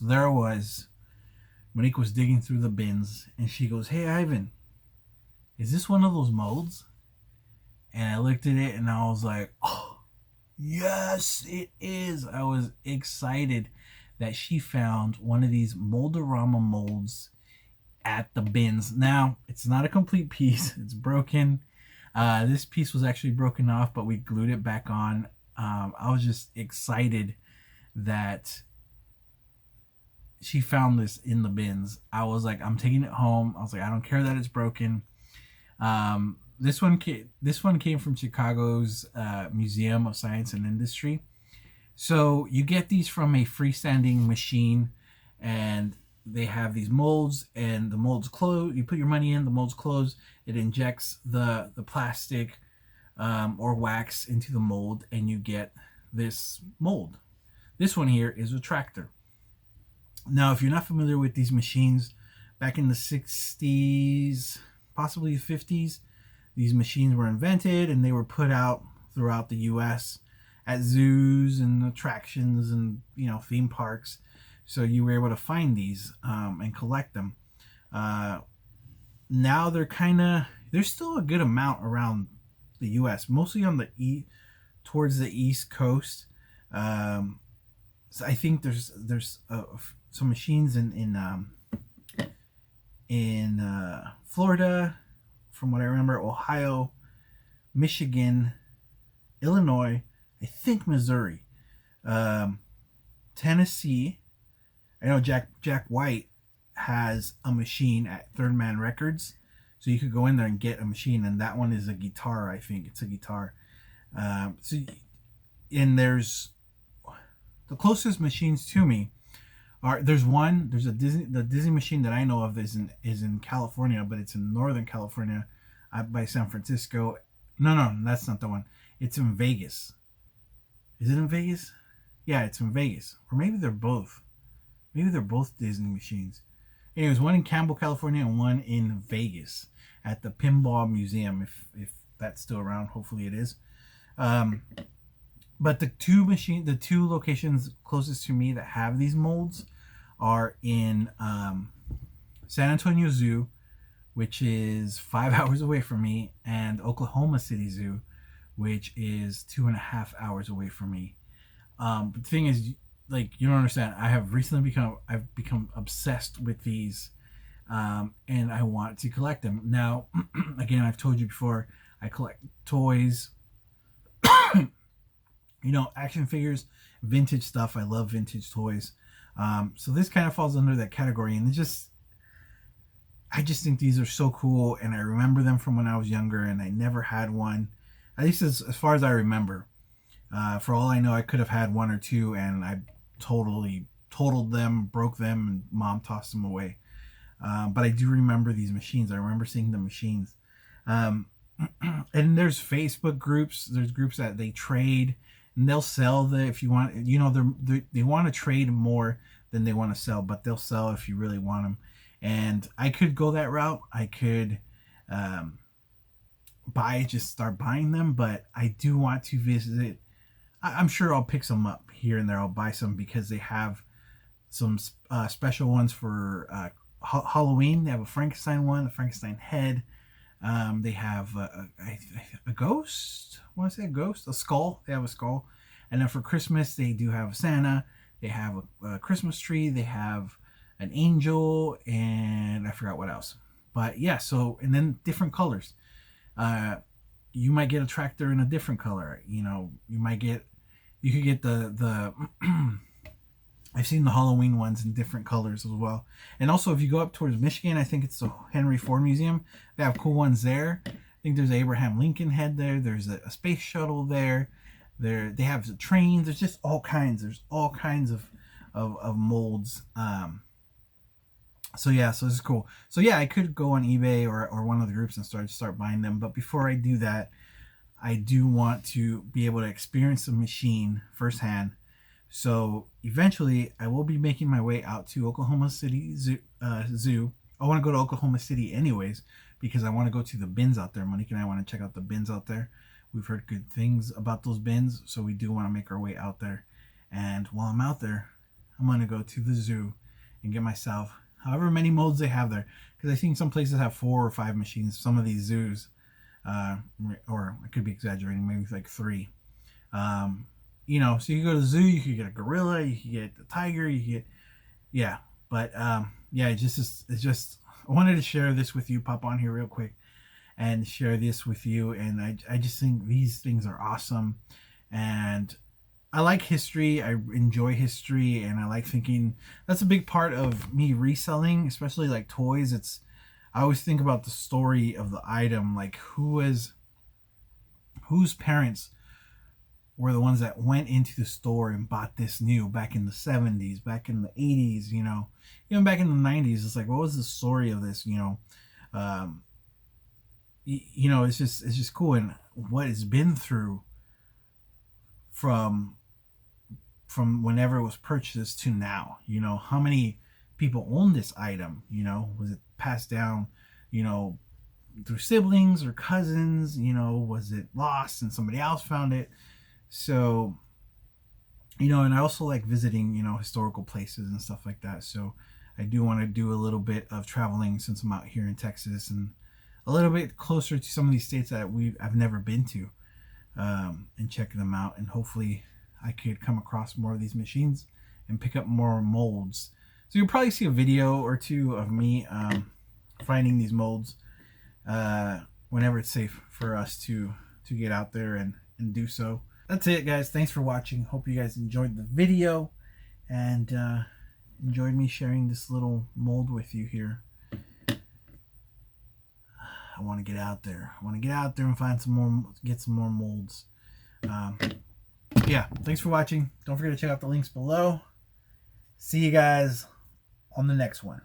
So there I was. Monique was digging through the bins, and she goes, "Hey, Ivan, is this one of those molds?" And I looked at it, and I was like, "Oh, yes, it is." I was excited that she found one of these Mold-A-RAMA molds at the bins. Now, it's not a complete piece. It's broken. This piece was actually broken off, but we glued it back on. I was just excited that she found this in the bins. I was like, I'm taking it home. I was like, I don't care that it's broken. This one came from Chicago's Museum of Science and Industry. So you get these from a freestanding machine, and they have these molds, and the molds close. You put your money in, the molds close. It injects the plastic or wax into the mold, and you get this mold. This one here is a tractor. Now, if you're not familiar with these machines, back in the 60s, possibly 50s, these machines were invented and they were put out throughout the US at zoos and attractions and, theme parks. So you were able to find these and collect them. Now there's still a good amount around the US, mostly on towards the East Coast. So I think there's some machines in Florida, from what I remember, Ohio, Michigan, Illinois, I think Missouri, Tennessee. I know Jack White has a machine at Third Man Records, so you could go in there and get a machine, and that one is a guitar. I think it's a guitar. And there's the closest machines to me there's a Disney machine that I know of is in California, but it's in Northern California, by San Francisco. No, that's not the one. It's in Vegas. Is it in Vegas? Yeah, it's in Vegas. Or maybe they're both. Maybe they're both Disney machines. Anyways, one in Campbell, California, and one in Vegas at the Pinball Museum, if that's still around. Hopefully it is. But the two locations closest to me that have these molds are in San Antonio Zoo, which is 5 hours away from me, and Oklahoma City Zoo, which is 2.5 hours away from me. But the thing is, like, you don't understand. I've become obsessed with these, and I want to collect them. Now, again, I've told you before, I collect toys, action figures, vintage stuff. I love vintage toys. So this kind of falls under that category, and I just think these are so cool, and I remember them from when I was younger, and I never had one, at least as far as I remember. For all I know, I could have had one or two, and I totally totaled them, broke them, and mom tossed them away. But I do remember these machines. I remember seeing the machines. And there's Facebook groups. There's groups that they trade, and they'll sell if you want. They want to trade more than they want to sell, but they'll sell if you really want them. And I could go that route. I could just start buying them, but I do want to visit. I'm sure I'll pick some up here and there. I'll buy some because they have some special ones for Halloween. They have a Frankenstein one, a Frankenstein head. They have a ghost. I want to say a ghost, a skull. They have a skull. And then for Christmas, they do have Santa. They have a Christmas tree. They have an angel, and I forgot what else. But yeah, and then different colors. You might get a tractor in a different color. You could get the I've seen the Halloween ones in different colors as well. And also, if you go up towards Michigan, I think it's the Henry Ford Museum. They have cool ones there. I think there's an Abraham Lincoln head there. There's a space shuttle there. They have the trains. There's just all kinds. There's all kinds of molds. So this is cool. So yeah, I could go on eBay or one of the groups and start buying them. But before I do that, I do want to be able to experience the machine firsthand. So eventually, I will be making my way out to Oklahoma City Zoo. I want to go to Oklahoma City anyways because I want to go to the bins out there. Monique and I want to check out the bins out there. We've heard good things about those bins, so we do want to make our way out there. And while I'm out there, I'm gonna go to the zoo and get myself however many molds they have there, because I think some places have 4 or 5 machines. Some of these zoos, or I could be exaggerating, maybe like 3. You know, so you go to the zoo, you could get a gorilla, you could get a tiger, you could get, yeah. But yeah, it's just I wanted to share this with you. Pop on here real quick and share this with you. And I just think these things are awesome. And I like history. I enjoy history, and I like thinking. That's a big part of me reselling, especially like toys. I always think about the story of the item, like whose parents were the ones that went into the store and bought this new back in the 70s, back in the 80s, you know, even back in the 90s. It's like, what was the story of this, you know? You know, it's just cool, and what it's been through from whenever it was purchased to now. You know, how many people own this item? You know, was it passed down, you know, through siblings or cousins? You know, was it lost and somebody else found it? So, you know, and I also like visiting, you know, historical places and stuff like that. So I do want to do a little bit of traveling since I'm out here in Texas, and a little bit closer to some of these states that I've never been to, and checking them out. And hopefully I could come across more of these machines and pick up more molds. So you'll probably see a video or two of me finding these molds whenever it's safe for us to get out there and do so. That's it, guys. Thanks for watching. Hope you guys enjoyed the video and enjoyed me sharing this little mold with you here. I want to get out there. I want to get out there and find some more, get some more molds. Yeah, thanks for watching. Don't forget to check out the links below. See you guys on the next one.